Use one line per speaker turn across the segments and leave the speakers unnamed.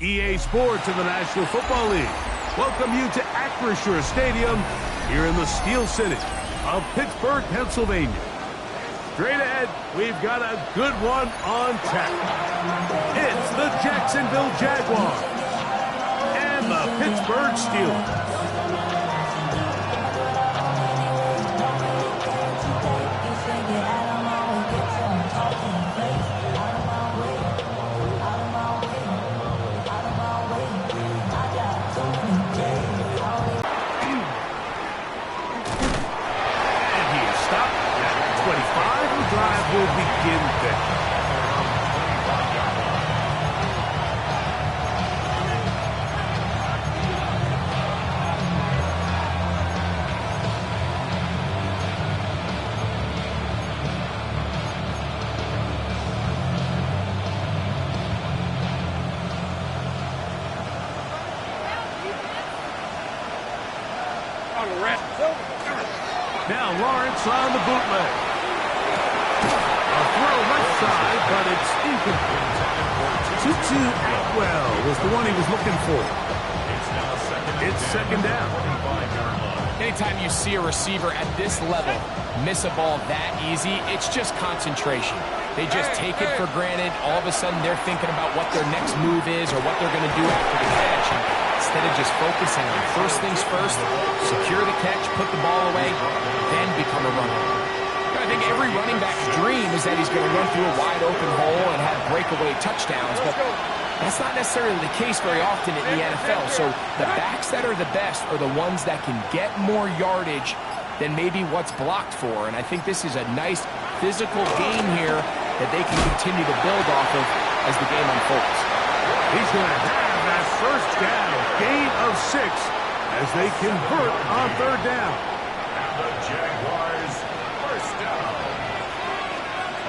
EA Sports in the National Football League welcome you to Acrisure Stadium here in the Steel City of Pittsburgh, Pennsylvania. Straight ahead, we've got a good one on tap. It's the Jacksonville Jaguars and the Pittsburgh Steelers. Drive will begin there. Now Lawrence on the bootleg. Throw left side, but it's incomplete. Tutu Atwell was the one he was looking for. It's second down.
Anytime you see a receiver at this level miss a ball that easy, it's just concentration. They just take it for granted. All of a sudden, they're thinking about what their next move is or what they're going to do after the catch. And instead of just focusing on first things first, secure the catch, put the ball away, then become a runner. I think every running back's dream is that he's going to run through a wide open hole and have breakaway touchdowns, but that's not necessarily the case very often in the NFL. So the backs that are the best are the ones that can get more yardage than maybe what's blocked for. And I think this is a nice physical game here that they can continue to build off of as the game unfolds.
He's going to have that first down, gain of 6 as they convert on third down.
And the Jaguars first down.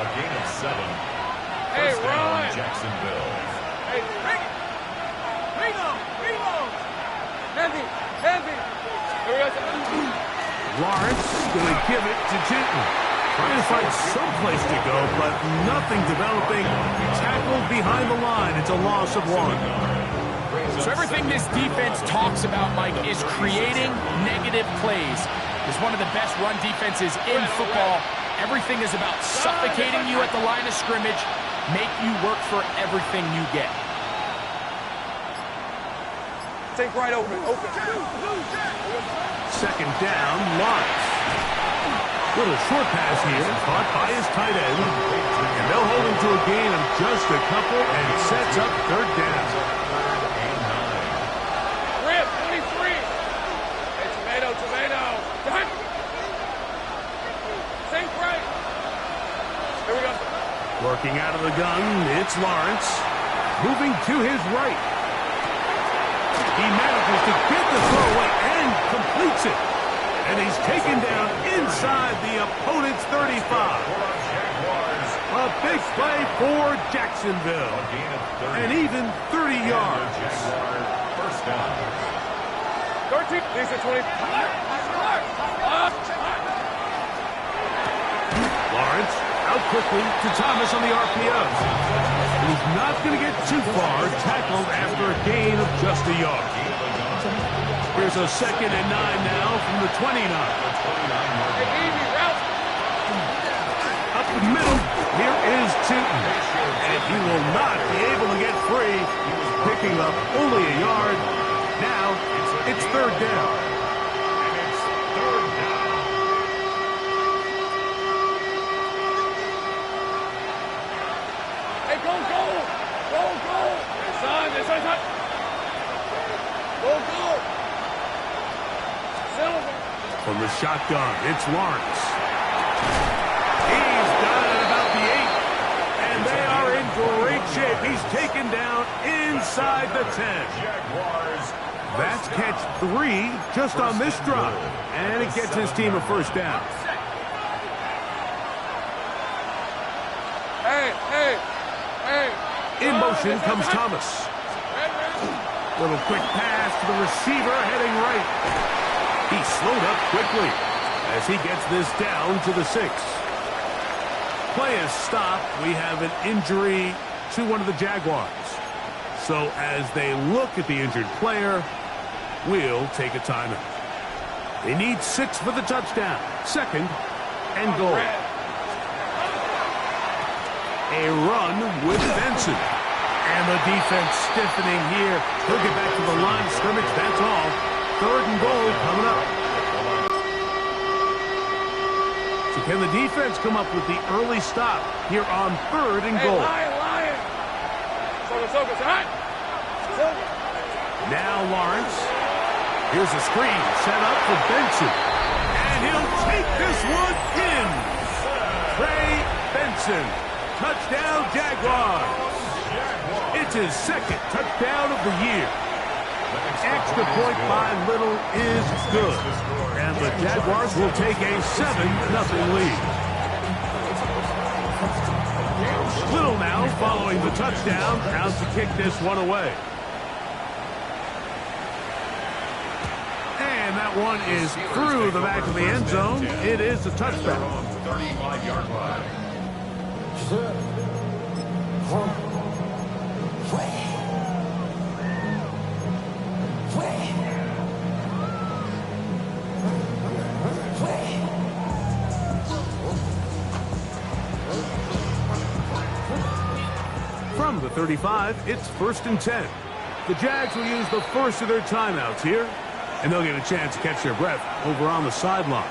A gain of 7. First down, Jacksonville.
Hey, bring it! Reload! Heavy! Here we go.
Lawrence going to give it to Jinton. Trying to find someplace to go, but nothing developing. Tackled behind the line. It's a loss of 1.
So everything this defense talks about, Mike, is creating negative plays. It's one of the best run defenses in football. Everything is about suffocating you at the line of scrimmage, make you work for everything you get.
Take right open.
Second down, Lawrence. Little short pass here, caught by his tight end. And they'll hold him to a gain of just a couple, and it sets up third down.
Rip, 23. Hey, tomato. Think right. Here we go.
Working out of the gun, it's Lawrence. Moving to his right. He manages to get the throw away and completes it. And he's taken down inside the opponent's 35. A big play for Jacksonville. And even 30 yards.
First down.
13. These are 20.
Lawrence out quickly to Thomas on the RPO. He's not going to get too far, tackled after a gain of just a yard. Here's a 2nd and 9 now from the 29. Up the middle, here is Jinton. And he will not be able to get free, picking up only a yard. Now, it's third down. From the shotgun, it's Lawrence. He's got it about the 8. And they are in great shape. He's taken down inside the 10. That's catch 3 just on this drive. And it gets his team a first down. In motion comes Thomas. Little quick pass to the receiver heading right. He slowed up quickly as he gets this down to the 6. Play is stopped. We have an injury to one of the Jaguars. So as they look at the injured player, we'll take a timeout. They need 6 for the touchdown. 2nd and goal. A run with Benson. And the defense stiffening here. He'll get back to the line of scrimmage. That's all. 3rd and goal coming up. So can the defense come up with the early stop here on 3rd and goal?
Lion. Focus, hot.
Now Lawrence. Here's a screen set up for Benson. And he'll take this one in. Trey Benson. Touchdown, Jaguars. It's his 2nd touchdown of the year. Extra point by Little is good. And the Jaguars will take a 7-0 lead. Little now following the touchdown, out to kick this one away. And that one is through the back of the end zone. It is a touchdown.
35-yard line.
From the 35, it's 1st and 10. The Jags will use the first of their timeouts here, and they'll get a chance to catch their breath over on the sideline.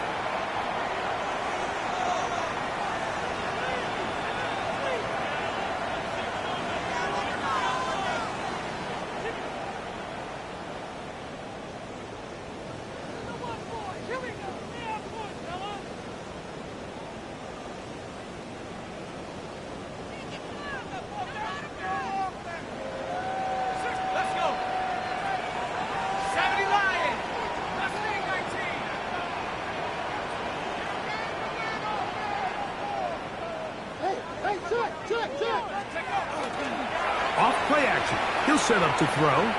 Off play action. He'll set up to throw. That's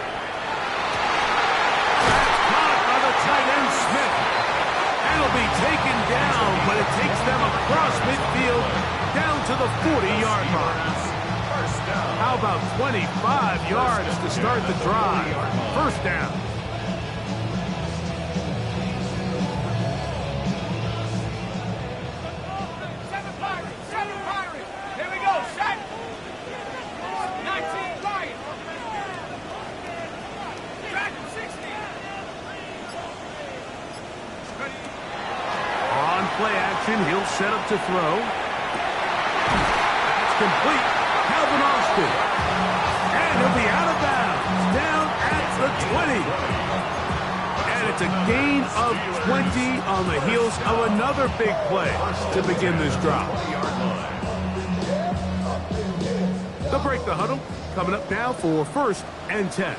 caught by the tight end, Smith. And it'll be taken down, but it takes them across midfield down to the 40-yard line. How about 25 yards to start the drive? 1st down. Play action, he'll set up to throw. That's complete. Calvin Austin. And he'll be out of bounds. Down at the 20. And it's a gain of 20 on the heels of another big play to begin this drive. They'll break the huddle. Coming up now for 1st and 10.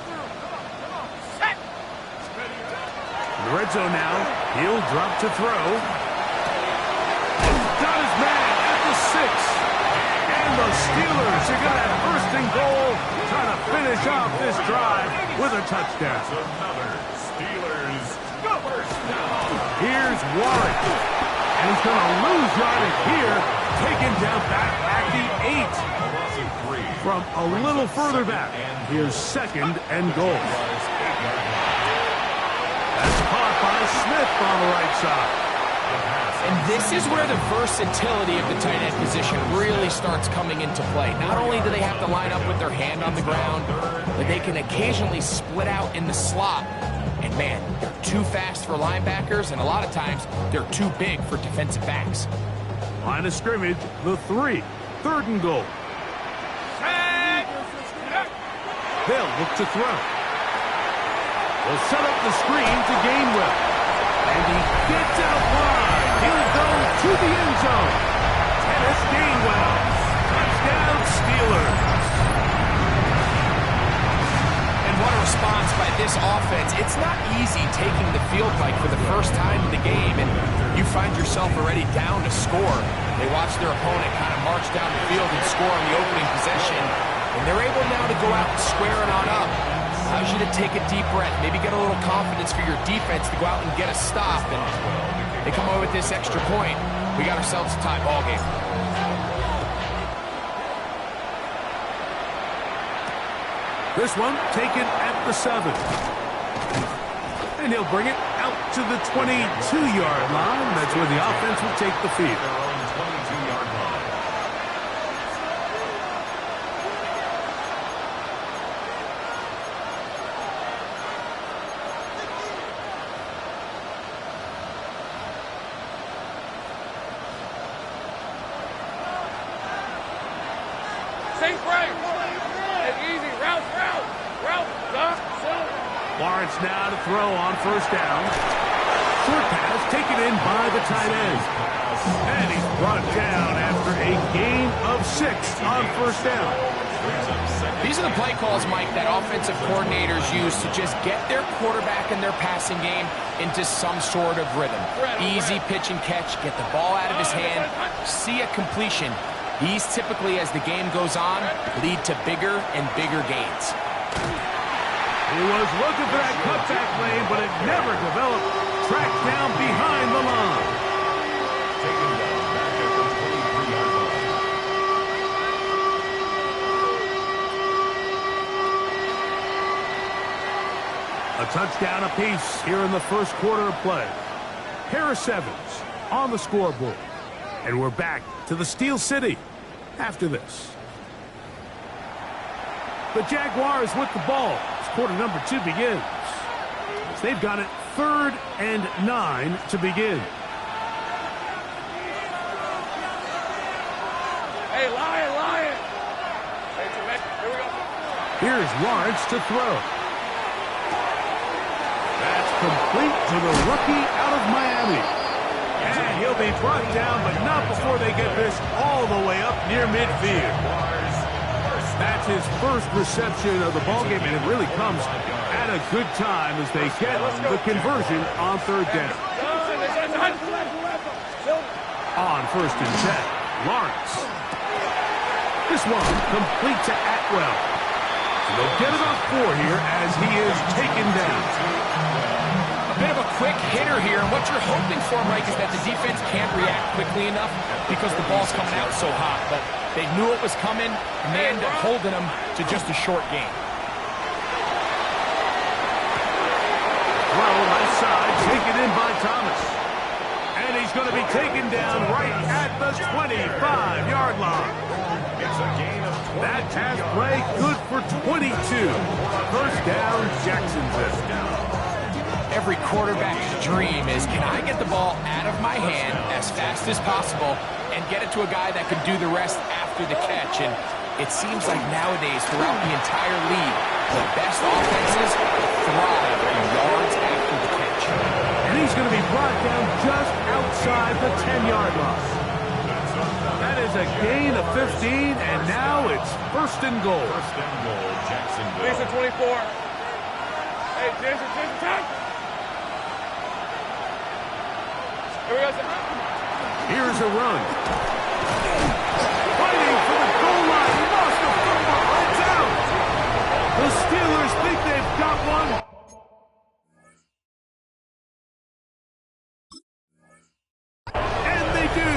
In the red zone now, he'll drop to throw. Got his man at the 6. And the Steelers are going to have 1st and goal, trying to finish off this drive with a touchdown.
Another Steelers 1st down.
Here's Warren. And he's going to lose yardage here, taken down back at the 8. From a little further back, here's 2nd and goal. That's caught by Smith on the right side.
And this is where the versatility of the tight end position really starts coming into play. Not only do they have to line up with their hand on the ground, but they can occasionally split out in the slot. And man, they're too fast for linebackers, and a lot of times they're too big for defensive backs.
Line of scrimmage, the 3. 3rd and goal. They'll look to throw. They'll set up the screen to Gainwell. And he gets out wide. He'll go to the end zone. Dennis Gainwell. Touchdown, Steelers.
And what a response by this offense. It's not easy taking the field like for the first time in the game, and you find yourself already down to score. They watch their opponent kind of march down the field and score on the opening possession, and they're able now to go out and square it on up. Allows you to take a deep breath, maybe get a little confidence for your defense to go out and get a stop, and they come away with this extra point. We got ourselves a tie ball game.
This one taken at the 7. And he'll bring it out to the 22-yard line. That's where the offense will take the field.
Their own 22-yard line.
Safe break. Hey, easy. Route. Duck.
Lawrence now to throw on first down. Short pass taken in by the tight end. And he's brought down after a gain of 6 on first down.
These are the play calls, Mike, that offensive coordinators use to just get their quarterback and their passing game into some sort of rhythm. Easy pitch and catch, get the ball out of his hand, see a completion. These typically, as the game goes on, lead to bigger and bigger gains.
He was looking for that cutback lane, but it never developed. Tracked down behind the line.
Taken down back at the 23-yard line.
A touchdown apiece here in the first quarter of play. Harris Evans on the scoreboard. And we're back to the Steel City after this. The Jaguars with the ball as quarter number 2 begins. They've got it 3rd and 9 to begin.
Hey, Lion. Hey, Tremaine, here we go.
Here's Lawrence to throw. That's complete to the rookie out of Miami. And he'll be brought down, but not before they get this all the way up near midfield. That's his first reception of the ballgame, and it really comes at a good time as they get the conversion on 3rd down. On 1st and 10, Lawrence. This one complete to Atwell. They'll get it off 4 here as he is taken down.
A bit of a quick hitter here, and what you're hoping for, Mike, is that the defense can't react quickly enough because the ball's coming out so hot. But they knew it was coming, and they ended up holding them to just a short game.
Throw left side, taken in by Thomas. And he's going to be taken down right at the 25-yard line.
It's a gain of 20.
That pass play good for 22. First down, Jacksonville.
Every quarterback's dream is, can I get the ball out of my hand as fast as possible and get it to a guy that can do the rest after the catch? And it seems like nowadays, throughout the entire league, the best offenses thrive in yards after the catch.
And he's going to be brought down just outside the 10-yard line. That is a gain of 15, and now it's 1st and goal.
1st and goal, Jacksonville.
Jason 24. Hey, Jason, time. Here we go.
Here's a run. Fighting for the goal line. He lost the football. It's out. The Steelers think they've got one. And they do.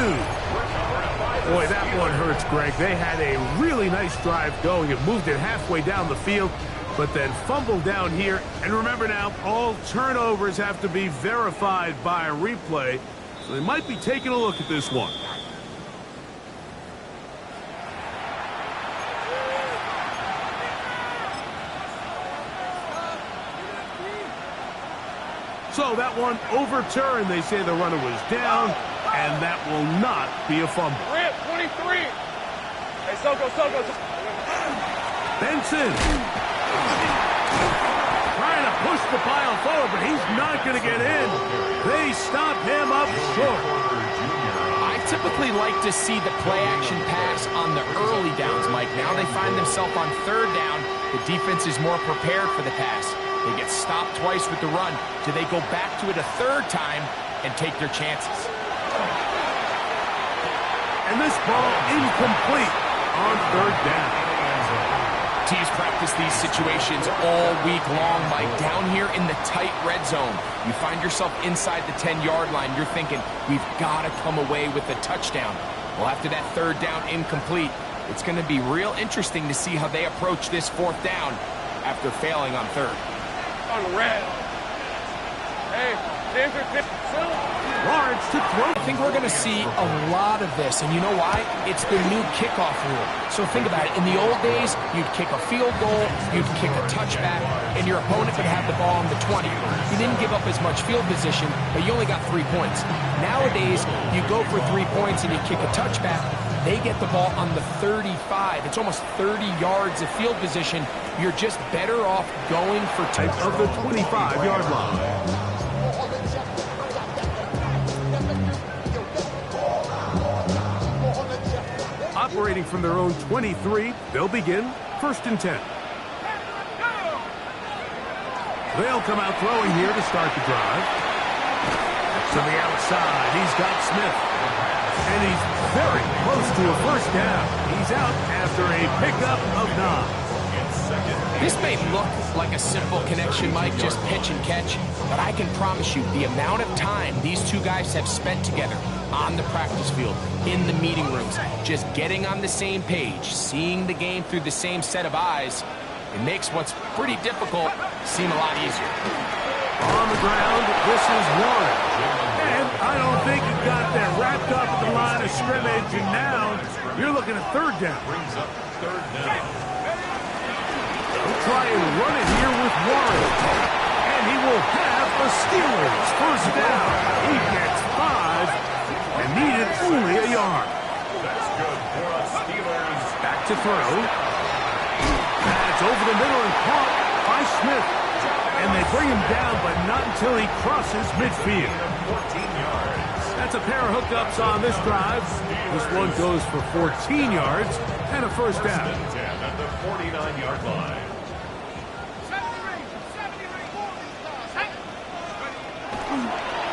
Boy, that one hurts, Greg. They had a really nice drive going. It moved it halfway down the field, but then fumbled down here. And remember now, all turnovers have to be verified by a replay. So they might be taking a look at this one. So that one overturned. They say the runner was down, and that will not be a fumble.
Rip, 23. Hey, Soko.
Benson. Trying to push the pile forward, but he's not going to get in. They stop him up short.
I typically like to see the play-action pass on the early downs, Mike. Now they find themselves on 3rd down. The defense is more prepared for the pass. They get stopped twice with the run. Do they go back to it a 3rd time and take their chances?
And this ball incomplete on 3rd down.
Teams practice these situations all week long, Mike. Down here in the tight red zone, you find yourself inside the 10-yard line. You're thinking, we've got to come away with a touchdown. Well, after that 3rd down incomplete, it's going to be real interesting to see how they approach this 4th down after failing on third.
On the red. Hey,
Lawrence to throw.
I think we're going to see a lot of this, and you know why? It's the new kickoff rule. So think about it. In the old days, you'd kick a field goal, you'd kick a touchback, and your opponent would have the ball on the 20. You didn't give up as much field position, but you only got 3 points. Nowadays, you go for 3 points and you kick a touchback. They get the ball on the 35. It's almost 30 yards of field position. You're just better off going for
Type of the 25-yard line. Operating from their own 23, they'll begin 1st and 10. They'll come out throwing here to start the drive. To the outside, he's got Smith. And he's very close to a first down. He's out after a pickup of 9.
This may look like a simple connection, Mike, just pitch and catch, but I can promise you the amount of time these two guys have spent together on the practice field, in the meeting rooms, just getting on the same page, seeing the game through the same set of eyes, it makes what's pretty difficult seem a lot easier.
On the ground, this is Warren. And I don't think he got that wrapped up at the line of scrimmage, and now you're looking at 3rd down.
Brings up 3rd down.
He'll try and run it here with Warren. And he will have a Steelers first down. He gets 5 and needed only a yard.
That's good for us Steelers.
Back to throw. That's over the middle and caught by Smith. And they bring him down, but not until he crosses midfield.
14 yards.
That's a pair of hookups on this drive. This one goes for 14 yards and a first down.
10 at the 49-yard line.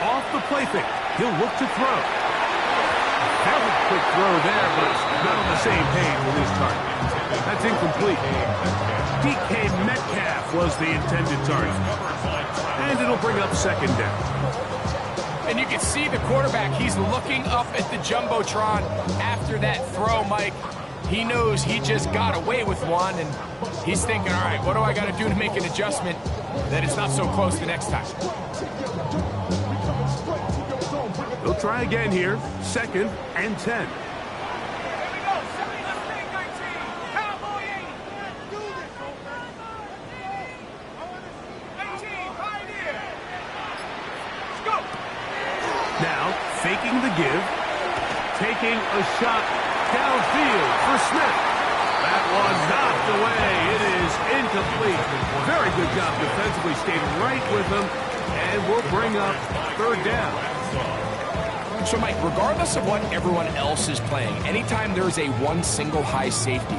Off the play fake. He'll look to throw. Fairly quick throw there, but not on the same page with his target. That's incomplete. DK Metcalf was the intended target. And it'll bring up 2nd down.
And you can see the quarterback, he's looking up at the Jumbotron after that throw, Mike. He knows he just got away with one, and he's thinking, all right, what do I got to do to make an adjustment that it's not so close the next time?
They'll try again here. 2nd and 10. Now, faking the give, taking a shot downfield for Smith. That one knocked away. It is incomplete. Very good job defensively, stayed right with him, and will bring up 3rd down.
So, Mike, regardless of what everyone else is playing, anytime there's a one single high safety,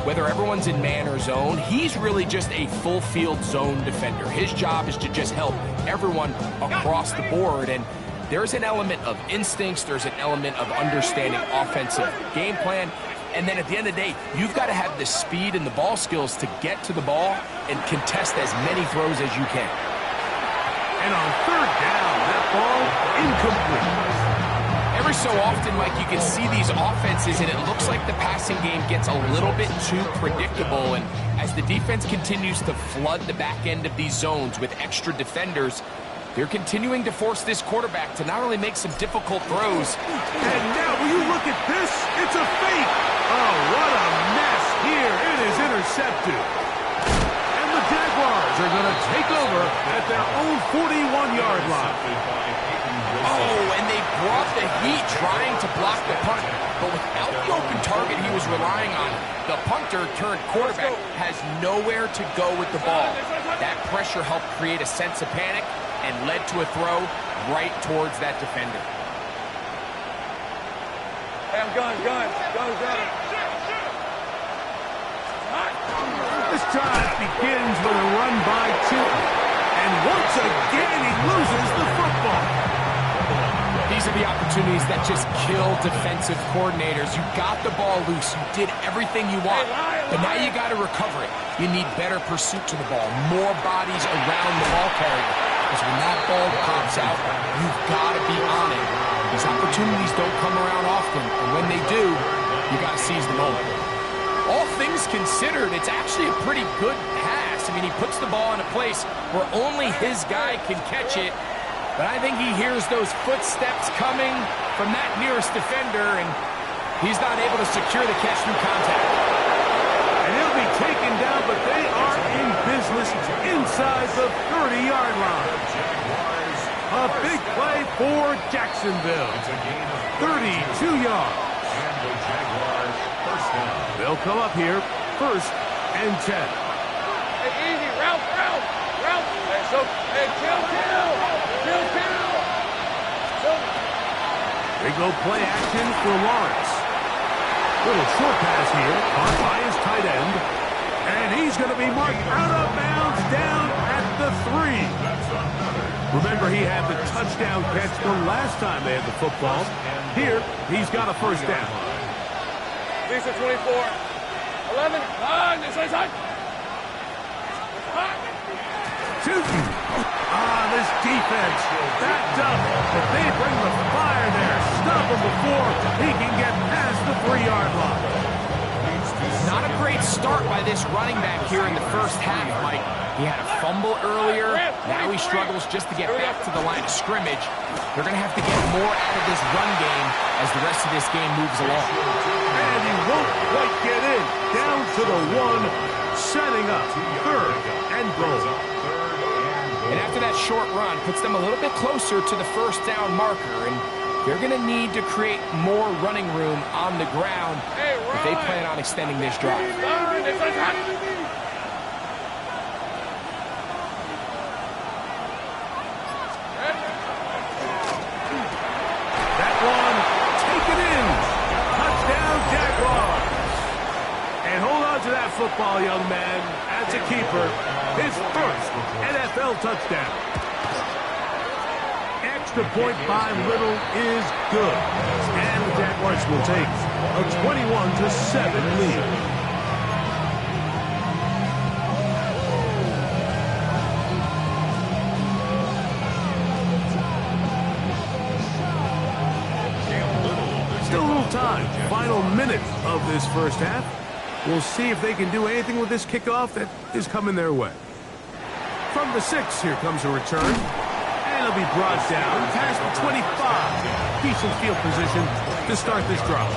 whether everyone's in man or zone, he's really just a full field zone defender. His job is to just help everyone across the board, and there's an element of instincts, there's an element of understanding offensive game plan, and then at the end of the day, you've got to have the speed and the ball skills to get to the ball and contest as many throws as you can.
And on 3rd down, that ball incomplete.
Every so often, Mike, you can see these offenses, and it looks like the passing game gets a little bit too predictable, and as the defense continues to flood the back end of these zones with extra defenders, they're continuing to force this quarterback to not only make some difficult throws.
And now, will you look at this? It's a fake. Oh, what a mess here. It is intercepted. And the Jaguars are going to take over at their own 41-yard line.
Oh, and they brought the heat trying to block the punt. But without the open target he was relying on, the punter turned quarterback has nowhere to go with the ball. That pressure helped create a sense of panic and led to a throw right towards that defender.
Hey, I'm gun.
This drive begins with a run by Chilton. And once again, he loses the football.
These are the opportunities that just kill defensive coordinators. You got the ball loose. You did everything you want. But now you got to recover it. You need better pursuit to the ball, more bodies around the ball carrier. Because when that ball pops out, you've got to be on it. These opportunities don't come around often. And when they do, you got to seize the moment. All things considered, it's actually a pretty good pass. pass. I mean, he puts the ball in a place where only his guy can catch it. But I think he hears those footsteps coming from that nearest defender, and he's not able to secure the catch through contact.
And he'll be taken down, but they are in business inside the 30-yard line. A big play for Jacksonville. 32 yards. They'll come up here, 1st and 10.
Hey, easy. Route. Hey, so, hey, kill.
They go play action for Lawrence. Little short pass here, caught by his tight end. And he's going to be marked out of bounds down at the 3. Remember, he had the touchdown catch the last time they had the football. Here, he's got a 1st down.
Lisa 24. 11. This is hot.
Shooting. This defense backed up. But they bring the fire there. Stop him before he can get past the 3-yard line.
Not a great start by this running back here in the first half, Mike. He had a fumble earlier. Now he struggles just to get back to the line of scrimmage. They're going to have to get more out of this run game as the rest of this game moves along.
And he won't quite get in. Down to the 1, setting up 3rd and goal.
And after that short run, puts them a little bit closer to the 1st down marker. And they're going to need to create more running room on the ground if they plan on extending this drive.
That one, take it in. Touchdown, Jaguars. And hold on to that football, young man. As a keeper, his 1st NFL touchdown. Extra point by Little is good. And the Jaguars will take a 21-7 lead. Still a little time. Final minute of this first half. We'll see if they can do anything with this kickoff that is coming their way. From the 6, here comes a return. And it'll be brought down past the 25. Decent field position to start this drive.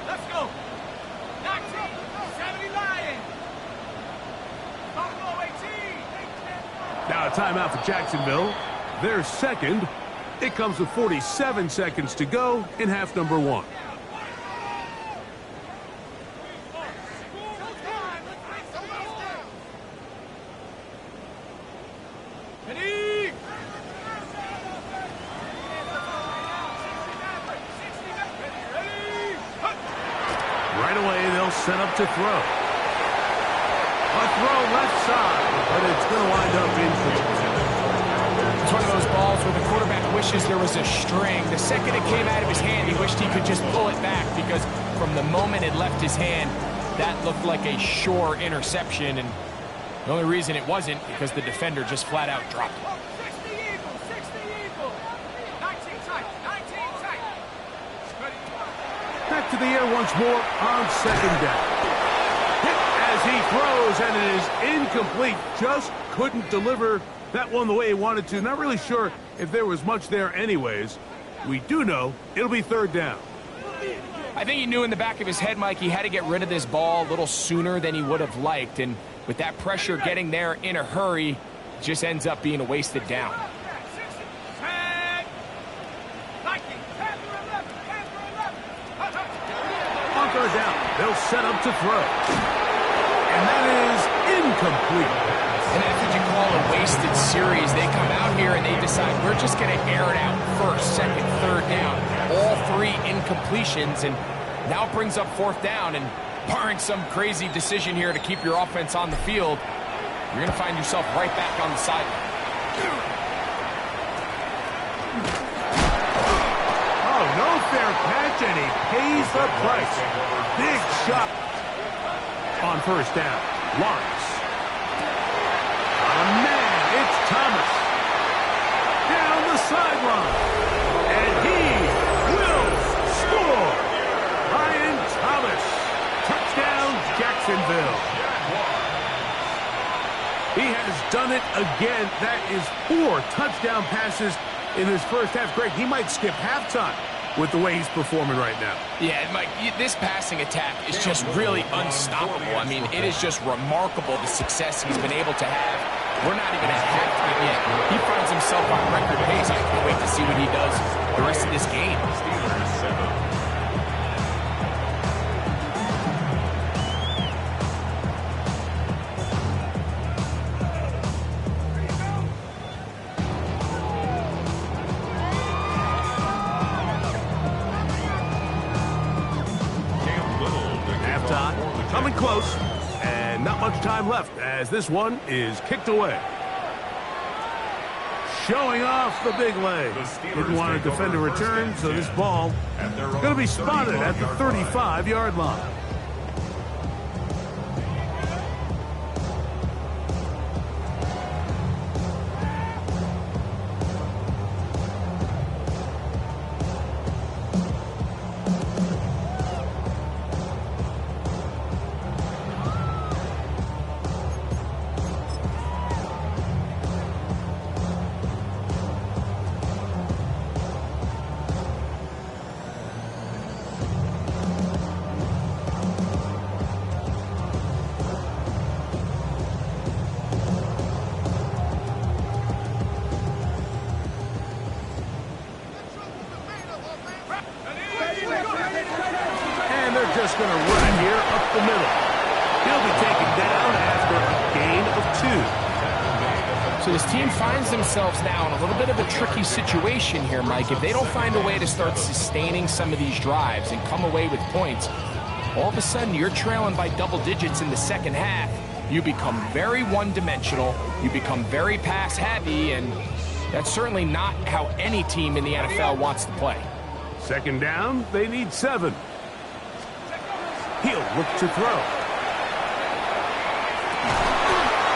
Let's go. 19, 70 Lions. Buffalo 18.
Now a timeout for Jacksonville. Their 2nd. It comes with 47 seconds to go in half number 1. Right away, they'll set up to throw. A throw left side, but it's going to wind up incomplete.
It's one of those balls where the quarterback wishes there was a string. The second it came out of his hand, he wished he could just pull it back because from the moment it left his hand, that looked like a sure interception. And the only reason it wasn't because the defender just flat out dropped it.
60 Eagles. 19 tight.
Back to the air once more on 2nd down. Hit as he throws, and it is incomplete. Just couldn't deliver that one the way he wanted to. Not really sure if there was much there anyways. We do know it'll be 3rd down.
I think he knew in the back of his head, Mike, he had to get rid of this ball a little sooner than he would have liked. And with that pressure getting there in a hurry, it just ends up being a wasted down.
On 3rd down, they'll set up to throw. And that is incomplete.
And that's what you call a wasted series. They come out here and they decide we're just going to air it out 1st, 2nd, 3rd down. All 3 incompletions, and now it brings up 4th down. And barring some crazy decision here to keep your offense on the field, you're going to find yourself right back on the sideline.
Oh, no fair catch, and he pays the price. Big shot. On 1st down, Lawrence. Oh, man, it's Thomas. Down the sideline. He has done it again. That is 4 touchdown passes in his first half. Greg, he might skip halftime with the way he's performing right now.
Yeah, Mike, this passing attack is just really unstoppable. I mean, it is just remarkable the success he's been able to have. We're not even at halftime yet. He finds himself on record pace. I can't wait to see what he does the rest of this game.
Steelers 7.
Coming close, and not much time left as this one is kicked away. Showing off the big leg. Didn't want to defend a return, so this ball going to be spotted at the 35-yard line. Just going to run it here up the middle. He'll be taken down after a gain of 2.
So this team finds themselves now in a little bit of a tricky situation here, Mike. If they don't find a way to start sustaining some of these drives and come away with points, all of a sudden you're trailing by double digits in the second half. You become very one-dimensional. You become very pass-heavy, and that's certainly not how any team in the NFL wants to play.
Second down, they need 7. He'll look to throw.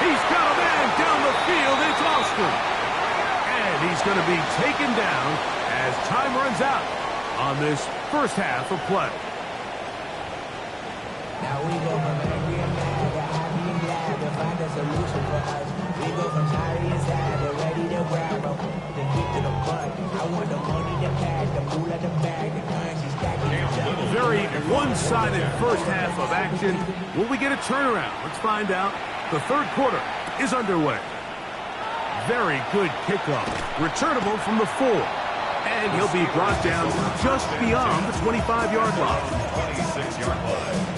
He's got a man down the field. It's Austin. And he's going to be taken down as time runs out on this first half of play.
Now we go from angry and mad to happy and glad to find a solution for us. We go from sorry and sad to ready to grab up to keep to the front. I want the money to pack, the fool at the bag, the currency stacking each other.
Very one-sided first half of action. Will we get a turnaround? Let's find out. The third quarter is underway. Very good kickoff. Returnable from the 4. And he'll be brought down just beyond the 25-yard line.
26-yard line.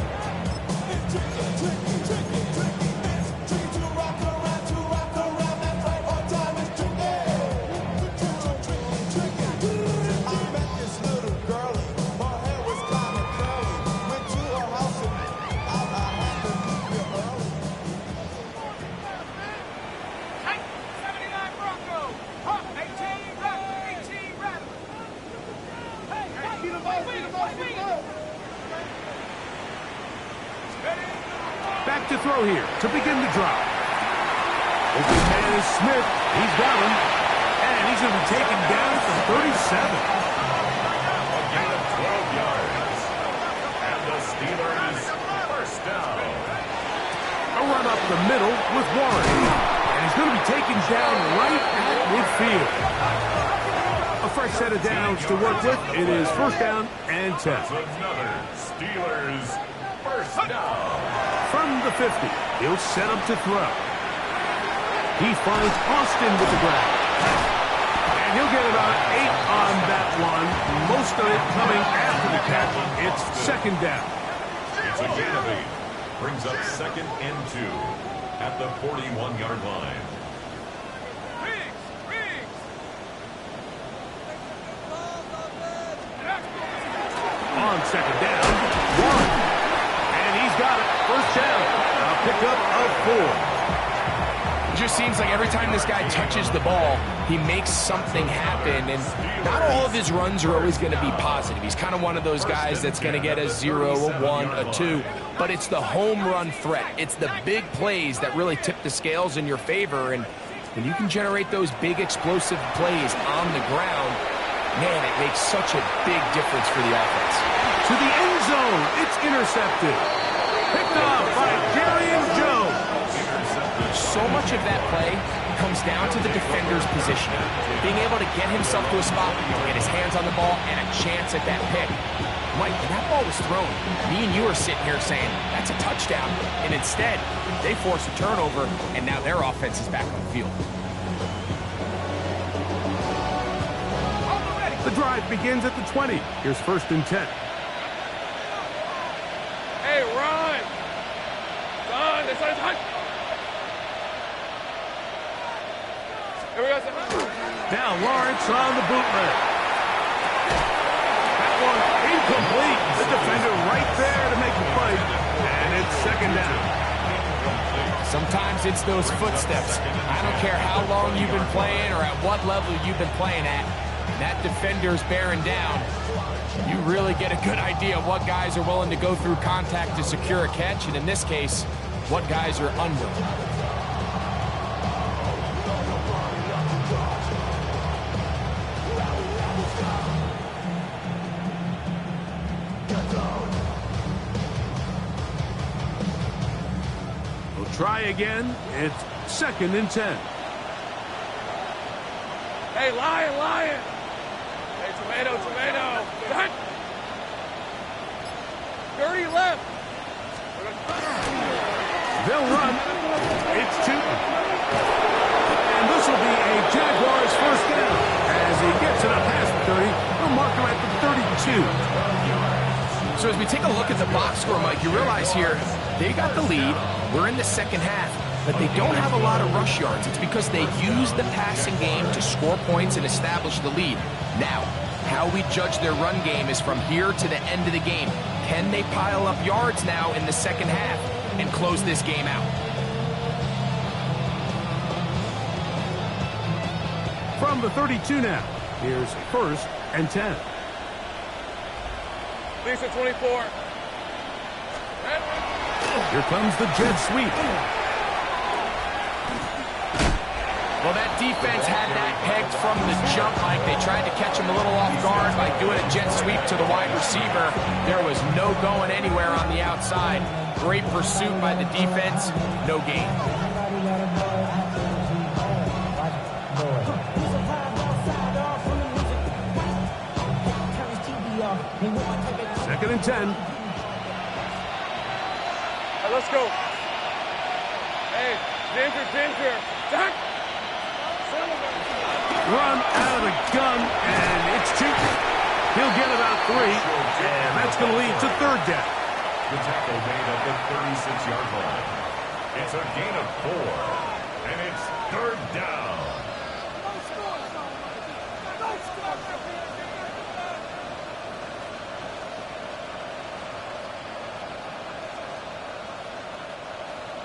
Back to throw here to begin the drive. Open man is Smith. He's got him. And he's going to be taken down for 37.
A gain of 12 yards. And the Steelers first down.
A run up the middle with Warren. And he's going to be taken down right at midfield. A fresh set of downs to work with. It is first down and 10.
Another Steelers first down.
From the 50, he'll set up to throw. He finds Austin with the grab. And he'll get about 8 on that one. Most of it coming after the catch. It's second down.
It's a gain of 8. Brings up second and 2 at the 41-yard line.
On second down, Warren. And he's got it. First down. A pickup of 4.
It just seems like every time this guy touches the ball, he makes something happen. And not all of his runs are always going to be positive. He's kind of one of those guys that's going to get a 0, a 1, a 2. But it's the home run threat. It's the big plays that really tip the scales in your favor. And when you can generate those big explosive plays on the ground, man, it makes such a big difference for the offense.
To the end zone. It's intercepted. Picked off by Jerry and Jones.
so much of that play comes down to the defender's positioning. Being able to get himself to a spot, get his hands on the ball, and a chance at that pick. Mike, when that ball was thrown, me and you are sitting here saying, that's a touchdown. And instead, they force a turnover, and now their offense is back on the field.
The drive begins at the 20. Here's 1st and 10.
Hey, run! Run! This one's hot! Here we go.
Now Lawrence on the bootleg. That one incomplete. The defender right there to make the play. And it's 2nd down.
Sometimes it's those footsteps. I don't care how long you've been playing or at what level you've been playing at. That defender's bearing down. You really get a good idea of what guys are willing to go through contact to secure a catch, and in this case, what guys are unwilling.
We'll try again. It's 2nd and 10.
Hey, lion! Hey, tomato! Hot! Dirty left!
They'll run. It's 2. And this will be a Jaguars 1st down. As he gets it up past the 30, we'll mark him at the 32.
So as we take a look at the box score, Mike, you realize here, they got the lead. We're in the 2nd half, but they don't have a lot of rush yards. It's because they use the passing game to score points and establish the lead. Now, how we judge their run game is from here to the end of the game. Can they pile up yards now in the 2nd half and close this game out?
From the 32 now, here's 1st and 10.
Lisa 24.
Here comes the jet sweep.
Well, that defense had that pegged from the jump, Mike. They tried to catch him a little off guard by doing a jet sweep to the wide receiver. There was no going anywhere on the outside. Great pursuit by the defense. No gain.
2nd and 10.
Right, let's go. Hey, Ginger. Jack.
Run out of the gun, and it's 2. He'll get about 3, and that's going to lead to 3rd down.
The tackle made at the 36-yard line. It's a gain of 4, and it's 3rd down.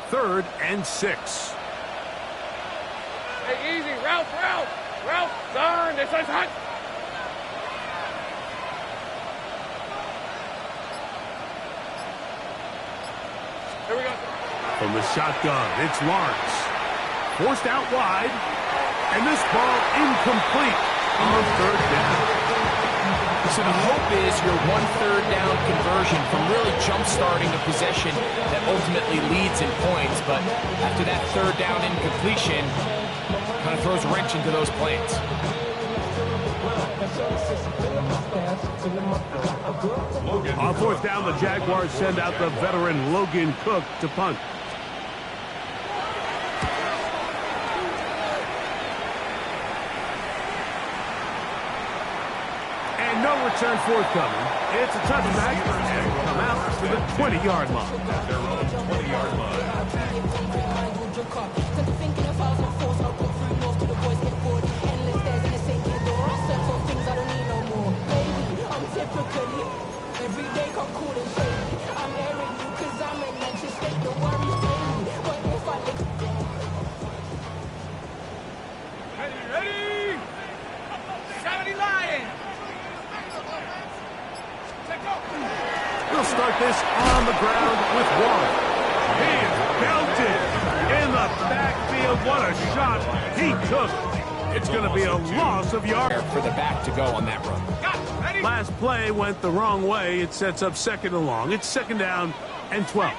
Third and 6.
Hey, easy. Ralph. Darn, this one's hot. Here we go.
From the shotgun, it's Lawrence. Forced out wide, and this ball incomplete on 3rd down.
So the hope is your 1/3 down conversion from really jump-starting a possession that ultimately leads in points. But after that 3rd down incompletion, kind of throws a wrench into those plans.
On 4th down, the Jaguars send out the veteran Logan Cook to punt. And no return forthcoming. It's a touchback and come out to the 20-yard line.
At their own 20-yard line.
Ready? 70 Lions.
We'll start this on the ground with Warren. He is belted in the backfield. What a shot he took. It's going to be a loss of yards.
For the back to go on that run.
Last play went the wrong way. It sets up 2nd and long. It's 2nd down and 12.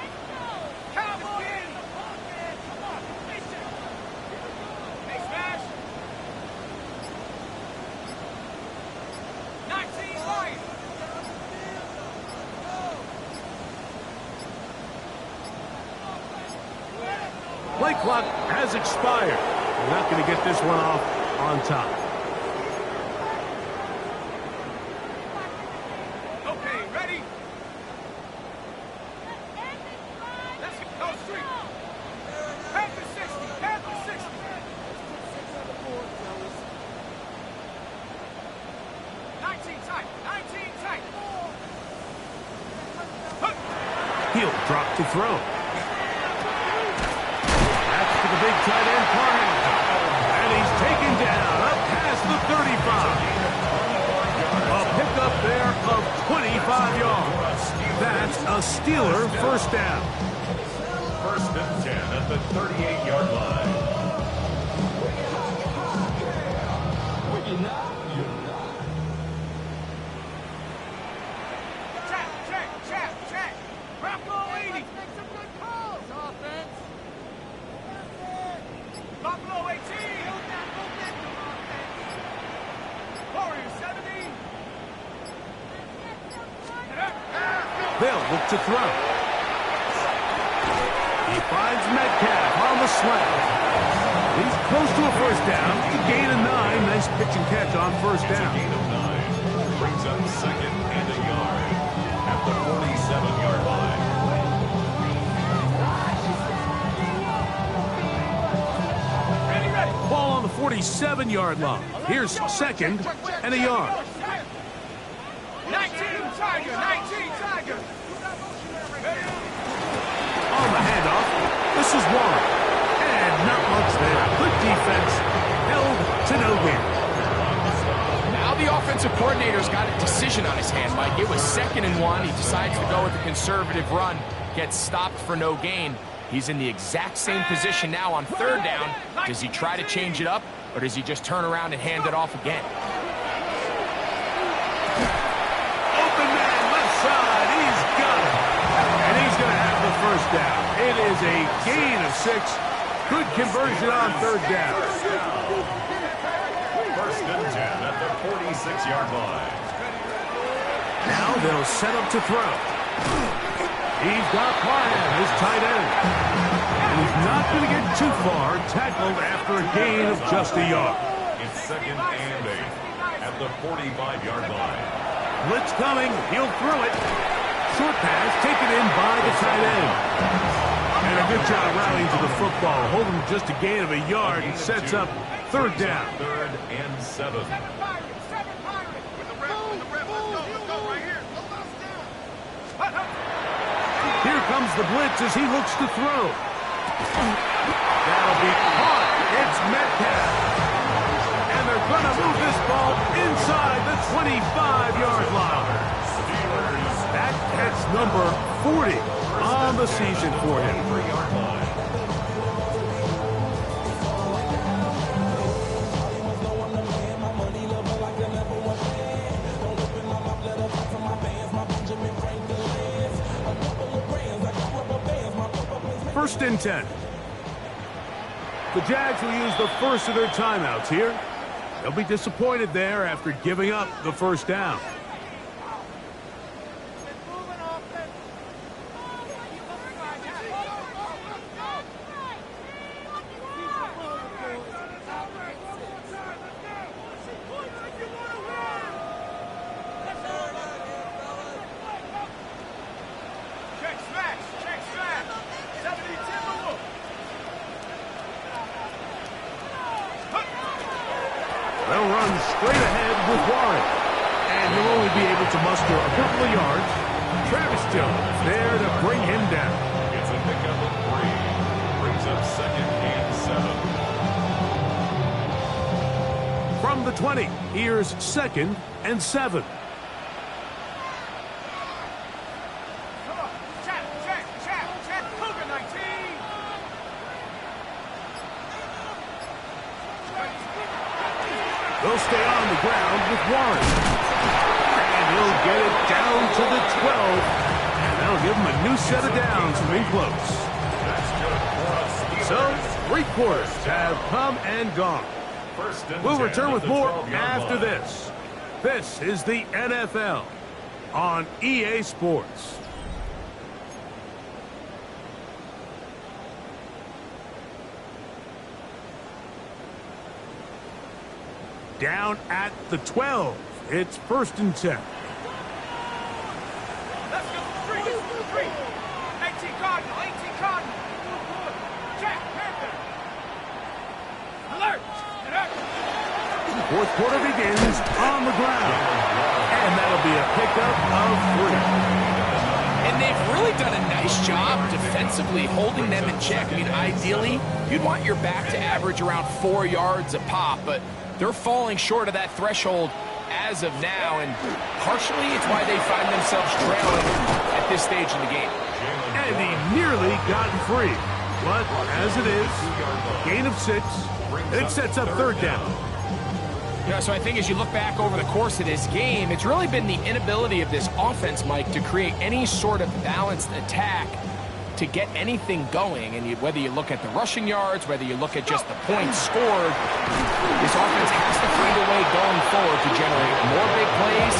play clock has expired. We're not going to get this one off on top.
Okay, ready? Let's go street. Panther 60, Panther 60. 19 tight, 19 tight.
He'll drop to throw. That's to the big tight end, Parham. And he's taken down up past the 35. A pickup there of 25 yards. That's a Steeler first down.
1st and 10 at the 38-yard line.
Check. Buffalo 80. Let's make some good calls, offense. Buffalo 18. Build that momentum, offense. Warriors 70.
They'll look to throw. He finds Metcalf on the slant. He's close to a first down. It's a gain of 9. Nice pitch and catch on first
It's a
down.
gain of 9. Brings up 2nd and a yard at the 47-yard line.
Ball on the 47-yard line. Here's 2nd and a yard.
19 Tiger.
On the handoff, this is Warren. And not much there. Good defense. Held to no gain.
Now the offensive coordinator's got a decision on his hand, Mike. It was 2nd and 1. He decides to go with a conservative run. Gets stopped for no gain. He's in the exact same position now on 3rd down. Does he try to change it up, or does he just turn around and hand it off again?
Open man, left side. He's got it. And he's going to have the first down. It is a gain of 6. Good conversion on 3rd down.
1st and 10 at the 46-yard line.
Now they'll set up to throw. He's got Parham, his tight end. And he's not going to get too far, tackled after a gain of just a yard.
It's 2nd and 8 at the 45-yard line.
Blitz coming, he'll throw it. Short pass taken in by the tight end. And a good job rallying to the football, holding just a gain of a yard and sets up 3rd down.
3rd and 7.
With the ref, let's go right here.
Here comes the blitz as he looks to throw. That'll be caught. It's Metcalf. And they're going to move this ball inside the 25-yard line. That's number 40 on the season for him.
3-yard line.
First and 10. The Jags will use the first of their timeouts here. They'll be disappointed there after giving up the first down. They'll run straight ahead with Warren. And he'll only be able to muster a couple of yards. Travis Jones there to bring him down.
It's a pickup of 3. Brings up 2nd and 7.
From the 20, here's 2nd and 7.
Check. Cougar 19.
They'll stay on the ground with Warren. And he'll get it down to the 12. And that'll give him a new set of downs from in close. So, 3 quarters have come and gone. We'll return with more after this. This is the NFL on EA Sports. Down at the 12. It's 1st and 10.
Let's go. Three. 18 Cardinal. Jack, Panther. Alert. Get up.
Fourth quarter begins on the ground. And that'll be a pickup of 3.
And they've really done a nice job defensively holding them in check. I mean, ideally, you'd want your back to average around 4 yards a pop, but they're falling short of that threshold as of now, and partially it's why they find themselves trailing at this stage in the game.
And he nearly got free. But as it is, gain of 6, and it sets up 3rd down.
Yeah, so I think as you look back over the course of this game, it's really been the inability of this offense, Mike, to create any sort of balanced attack to get anything going. And whether you look at the rushing yards, whether you look at just the points scored, this offense has to find a way going forward to generate more big plays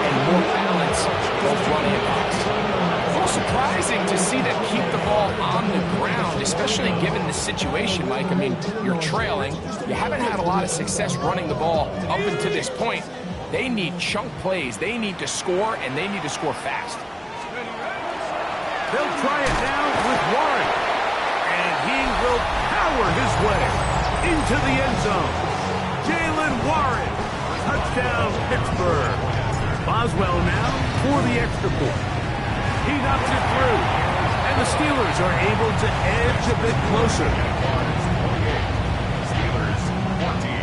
and more balance, both running and passing. A little surprising to see them keep the ball on the ground, especially given the situation, Mike. I mean, you're trailing. You haven't had a lot of success running the ball up until this point. They need chunk plays. They need to score, and they need to score fast.
They'll try it now with Warren. And he will power his way into the end zone. Jalen Warren. Touchdown, Pittsburgh. Boswell now for the extra point. He knocks it through. And the Steelers are able to edge a bit closer.
Steelers 14.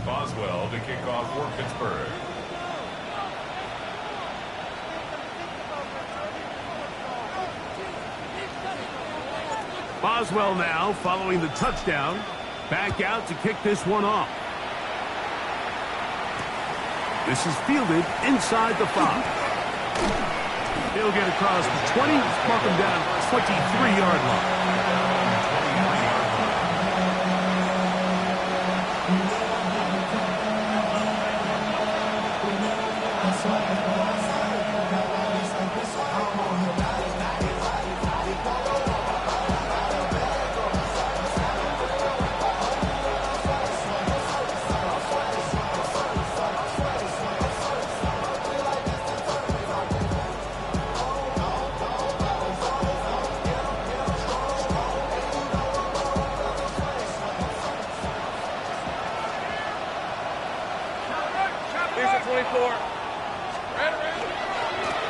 Boswell to kick off for Pittsburgh.
Boswell now following the touchdown. Back out to kick this one off. This is fielded inside the 5. He'll get across the 20, mark him down 23-yard line.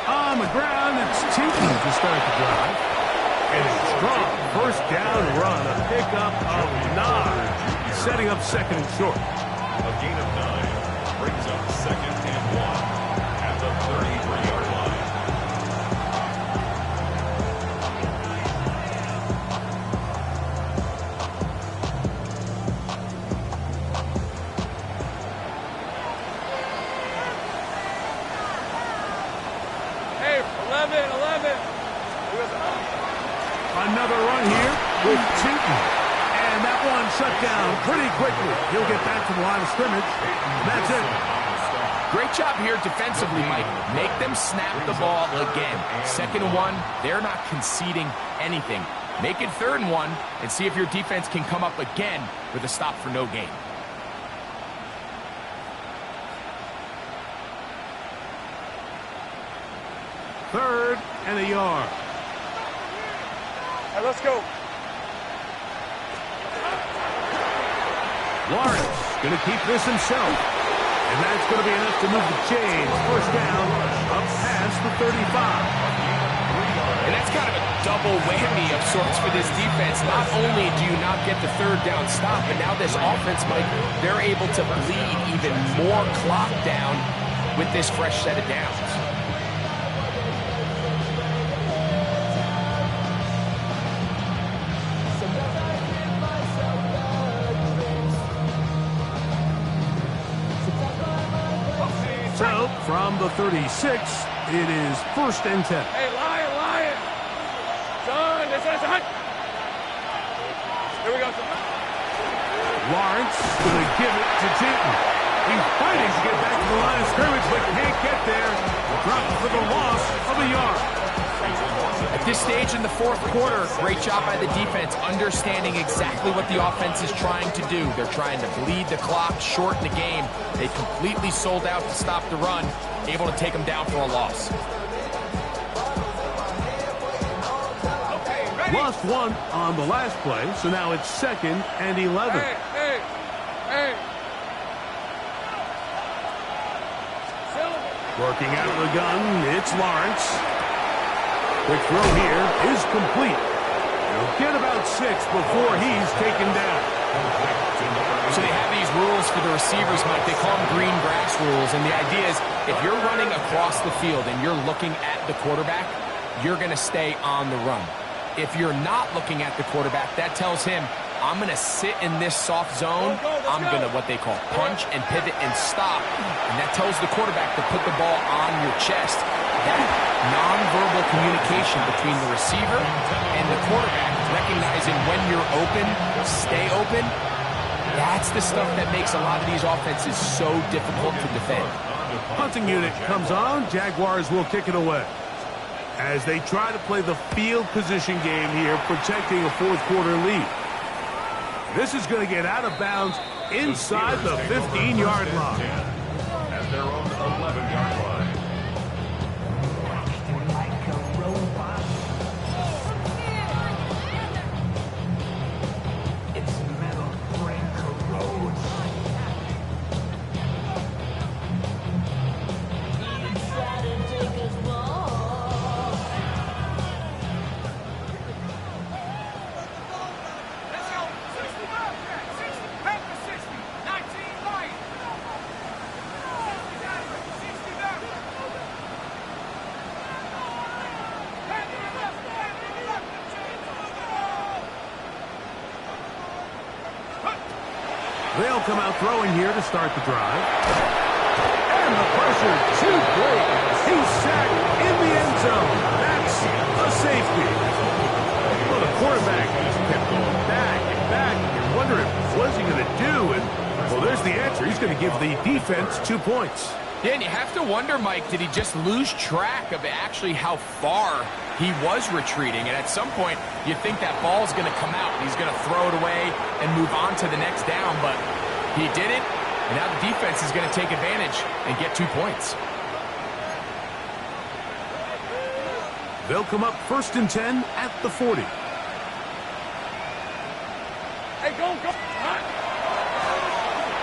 On the ground, it's Tinky to start the drive. And a strong first down run, a pickup of 9, setting up 2nd and short.
A gain of 9 brings up 2nd and 1 at the 33-yard line.
Another run here with Tinky. And that one shut down pretty quickly. He'll get back to the line of scrimmage. That's it.
Great job here defensively, Mike. Make them snap the ball again. 2nd and 1, they're not conceding anything. Make it 3rd and 1 and see if your defense can come up again with a stop for no gain.
Third and a yard.
All right, let's go.
Lawrence going to keep this himself. And that's going to be enough to move the chains. First down, up past the 35.
And that's kind of a double whammy of sorts for this defense. Not only do you not get the 3rd down stop, but now this offense, Mike, they're able to bleed even more clock down with this fresh set of downs.
So, from the 36, it is 1st and 10.
Hey, Lion! John Here we go.
Lawrence going to give it to Tinton. He's fighting to get back to the line of scrimmage, but can't get there. Dropped for the loss of a yard.
At this stage in the fourth quarter, great job by the defense, understanding exactly what the offense is trying to do. They're trying to bleed the clock, shorten the game. They completely sold out to stop the run, able to take them down for a loss.
Lost one on the last play, so now it's 2nd and 11.
Hey.
Working out of the gun, it's Lawrence. Quick throw here is complete. He'll get about 6 before he's taken down.
So they have these rules for the receivers, Mike. They call them green grass rules, and the idea is if you're running across the field and you're looking at the quarterback, you're going to stay on the run. If you're not looking at the quarterback, that tells him, I'm going to sit in this soft zone. I'm going to what they call punch and pivot and stop. And that tells the quarterback to put the ball on your chest. That nonverbal communication between the receiver and the quarterback, recognizing when you're open, stay open, that's the stuff that makes a lot of these offenses so difficult to defend.
Punting unit comes on. Jaguars will kick it away as they try to play the field position game here, protecting a fourth quarter lead. This is going to get out of bounds inside the 15-yard line.
At their own 11-yard line.
They'll come out throwing here to start the drive. And the pressure too great. He's sacked in the end zone. That's a safety. Well, the quarterback just kept going back and back. You're wondering, what's he going to do? And, well, there's the answer. He's going to give the defense 2 points.
Yeah, and you have to wonder, Mike, did he just lose track of actually how far he was retreating? And at some point, you think that ball's going to come out. He's going to throw it away and move on to the next down, but he didn't. And now the defense is going to take advantage and get 2 points.
They'll come up 1st and 10 at the 40.
Hey, go.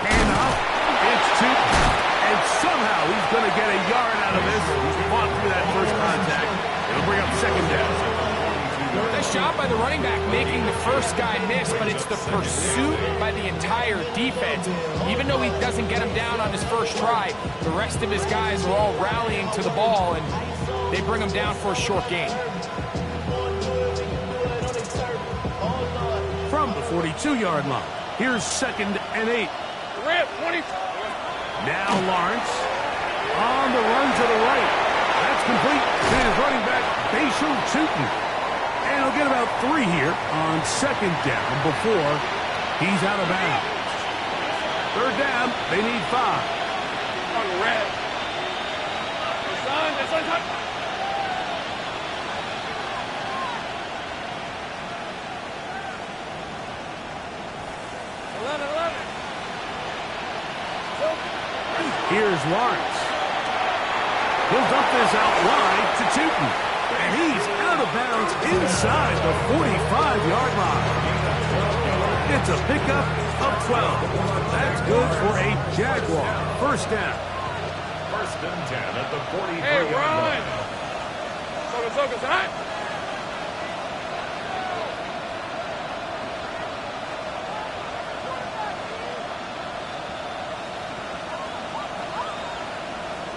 And up, it's 2. And somehow he's going to get a yard out of this. He's fought through that first contact. It'll bring up 2nd down.
Nice job by the running back making the first guy miss, but it's the pursuit by the entire defense. Even though he doesn't get him down on his first try, the rest of his guys are all rallying to the ball, and they bring him down for a short gain.
From the 42-yard line, here's 2nd and 8.
Rip, 20.
Now Lawrence on the run to the right. That's complete to his running back, Bashal Tootin. And he'll get about 3 here on 2nd down before he's out of bounds. 3rd down, they need 5.
On red. This one's up.
Here's Lawrence. He'll dump this out wide to Tootin. And he's out of bounds inside the 45-yard line. It's a pickup of 12. That's good for a Jaguar. 1st down.
1st and 10 at the 43-yard
Hey,
line.
run. Focus, hot.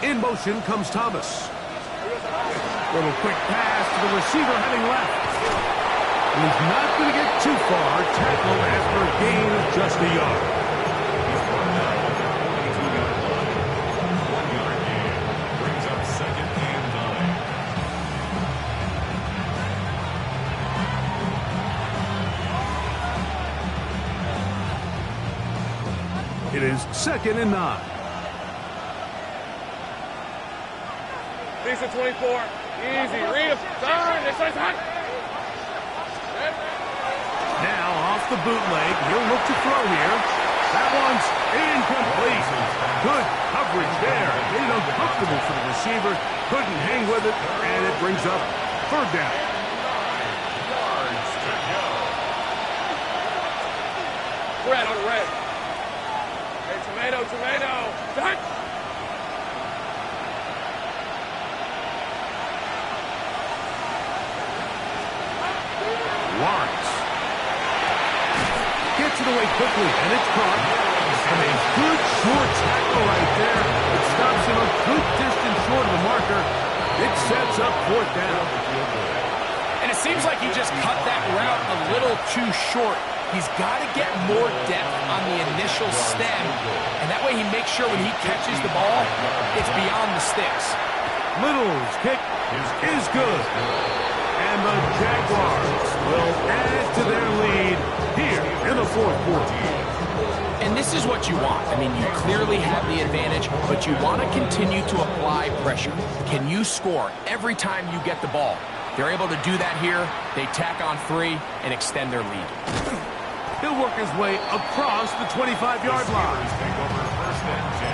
In motion comes Thomas. Little quick pass to the receiver heading left. He's not going to get too far. Tackle after a gain of just a yard.
He's brought down at the 42-yard line. 1-yard gain brings up 2nd and 9.
It is 2nd and 9.
Decent 24. Easy. Read him. Turn. This is hot.
Now off the bootleg. He'll look to throw here. That one's incomplete. Good coverage there. Made it uncomfortable for the receiver. Couldn't hang with it, and it brings up 3rd down.
Red on the red. Hey, tomato. Done.
Lawrence gets it away quickly, and it's caught. And a good short tackle right there. It stops him a good distance short of the marker. It sets up 4th down.
And it seems like he just cut that route a little too short. He's got to get more depth on the initial stem, and that way he makes sure when he catches the ball, it's beyond the sticks.
Little's kick is good. And the Jaguars will add to their lead here in the 4th quarter.
And this is what you want. I mean, you clearly have the advantage, but you want to continue to apply pressure. Can you score every time you get the ball? They're able to do that here. They tack on 3 and extend their lead.
He'll work his way across the 25-yard line.
Take over 1st and 10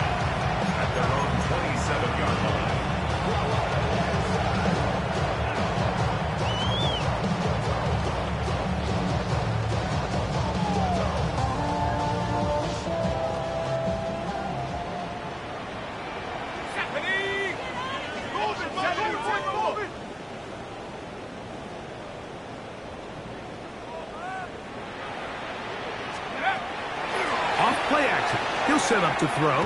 at their own 27-yard line.
Play action. He'll set up to throw.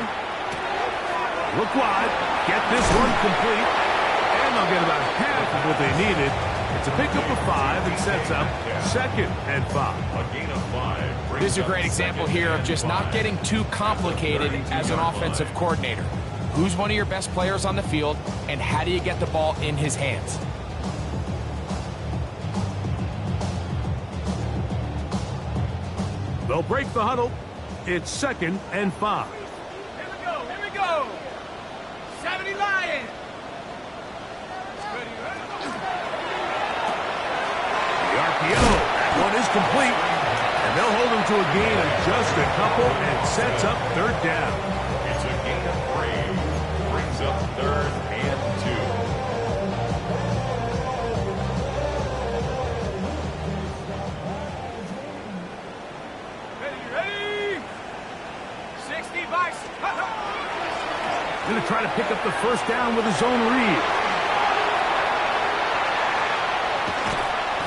Look wide. Get this one complete. And they'll get about half of what they needed. It's a pickup of 5 and sets up 2nd and 5.
A gain of 5.
This is a great example here of just not getting too complicated as an offensive coordinator. Who's one of your best players on the field, and how do you get the ball in his hands?
They'll break the huddle. It's 2nd and 5.
Here we go. 70 Lions.
The RPO. That one is complete. And they'll hold him to a gain of just a couple and sets up 3rd down.
It's a gain of 3. Brings up 3rd and 2.
Going to try to pick up the 1st down with his own read.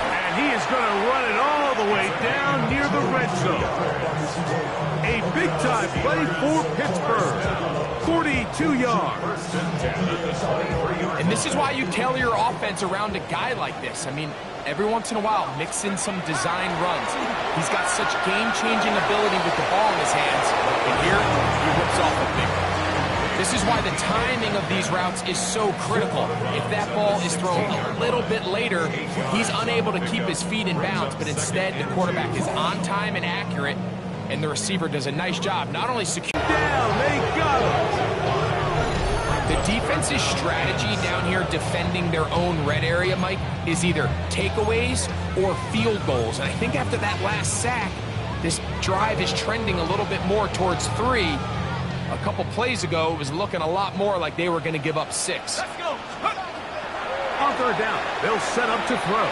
And he is going to run it all the way down near the red zone. A big-time play for Pittsburgh. 42 yards.
And this is why you tailor your offense around a guy like this. I mean, every once in a while, mix in some design runs. He's got such game-changing ability with the ball in his hands. And here, he whips off a big one. This is why the timing of these routes is so critical. If that ball is thrown a little bit later, he's unable to keep his feet in bounds, but instead the quarterback is on time and accurate, and the receiver does a nice job not only securing.
Down, they got him.
The defense's strategy down here defending their own red area, Mike, is either takeaways or field goals. And I think after that last sack, this drive is trending a little bit more towards 3. A couple plays ago, it was looking a lot more like they were going to give up 6.
Let's go.
On 3rd down, they'll set up to throw.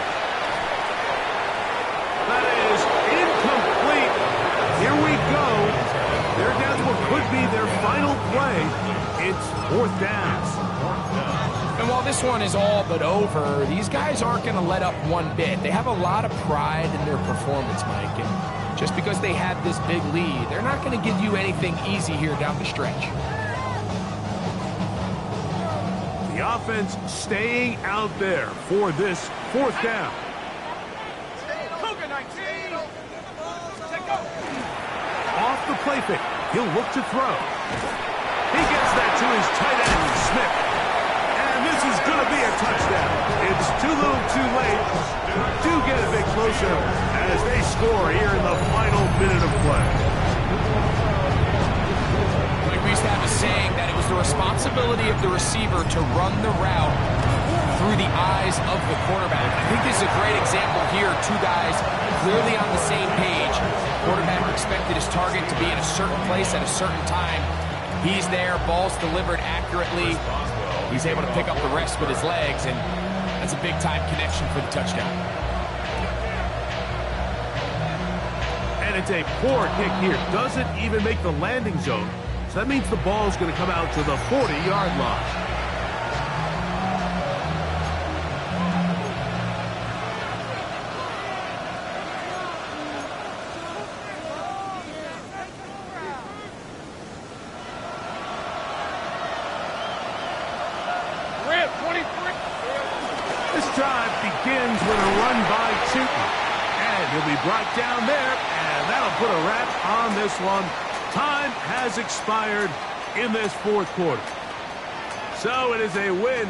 That is incomplete. Here we go. They're down to what could be their final play. It's 4th down.
And while this one is all but over, these guys aren't going to let up one bit. They have a lot of pride in their performance, Mike. And just because they have this big lead, they're not going to give you anything easy here down the stretch.
The offense staying out there for this 4th down.
Cougar 19. Take go.
Off the play fake. He'll look to throw. He gets that to his tight end, Smith. And this is going to be a touchdown. It's too little too late. Do get a bit closer as they score here in the final minute of play.
to have a saying that it was the responsibility of the receiver to run the route through the eyes of the quarterback. I think this is a great example here. Two guys clearly on the same page. Quarterback expected his target to be in a certain place at a certain time. He's there, ball's delivered accurately. He's able to pick up the rest with his legs, and that's a big-time connection for the touchdown.
And it's a poor kick here. Doesn't even make the landing zone. So that means the ball's going to come out to the 40-yard line. This drive begins with a run by Chooton. And he'll be brought down there, and that'll put a wrap on this one. Time has expired in this fourth quarter. So it is a win